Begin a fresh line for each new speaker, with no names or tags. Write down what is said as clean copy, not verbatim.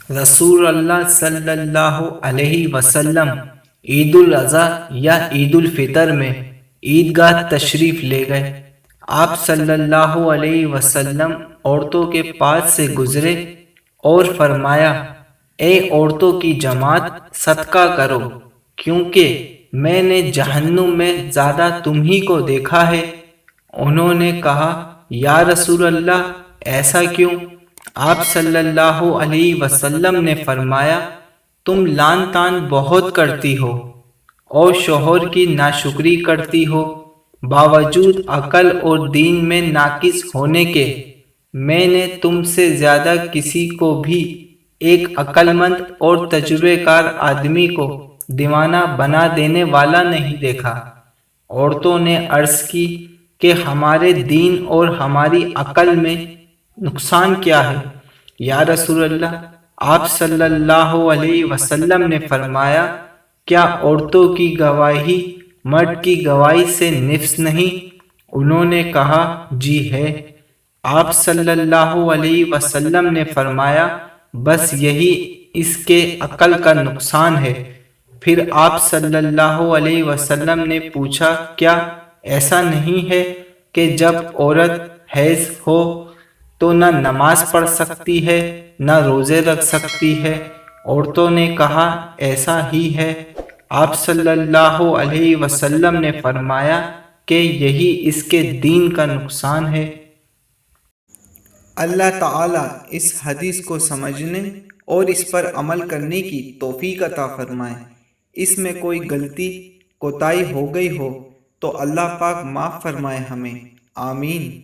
رسول اللہ صلی اللہ علیہ وسلم عید الاضحیٰ یا عید الفطر میں عیدگاہ تشریف لے گئے۔ آپ صلی اللہ علیہ وسلم عورتوں کے پاس سے گزرے اور فرمایا، اے عورتوں کی جماعت، صدقہ کرو، کیونکہ میں نے جہنم میں زیادہ تم ہی کو دیکھا ہے۔ انہوں نے کہا، یا رسول اللہ، ایسا کیوں؟ آپ صلی اللہ علیہ وسلم نے فرمایا، تم لان تان بہت کرتی ہو اور شوہر کی ناشکری کرتی ہو، باوجود عقل اور دین میں ناقص ہونے کے میں نے تم سے زیادہ کسی کو بھی ایک عقل مند اور تجربے کار آدمی کو دیوانہ بنا دینے والا نہیں دیکھا۔ عورتوں نے عرض کی کہ ہمارے دین اور ہماری عقل میں نقصان کیا ہے یا رسول اللہ؟ آپ صلی اللہ علیہ وسلم نے فرمایا، کیا عورتوں کی گواہی مرد کی گواہی سے نفس نہیں؟ انہوں نے کہا، جی ہے۔ آپ صلی اللہ علیہ وسلم نے فرمایا، بس یہی اس کے عقل کا نقصان ہے۔ پھر آپ صلی اللہ علیہ وسلم نے پوچھا، کیا ایسا نہیں ہے کہ جب عورت حیض ہو تو نہ نماز پڑھ سکتی ہے نہ روزے رکھ سکتی ہے؟ عورتوں نے کہا، ایسا ہی ہے۔ آپ صلی اللہ علیہ وسلم نے فرمایا کہ یہی اس کے دین کا نقصان ہے۔ اللہ تعالیٰ اس حدیث کو سمجھنے اور اس پر عمل کرنے کی توفیق عطا فرمائے۔ اس میں کوئی غلطی کوتاہی ہو گئی ہو تو اللہ پاک معاف فرمائے ہمیں، آمین۔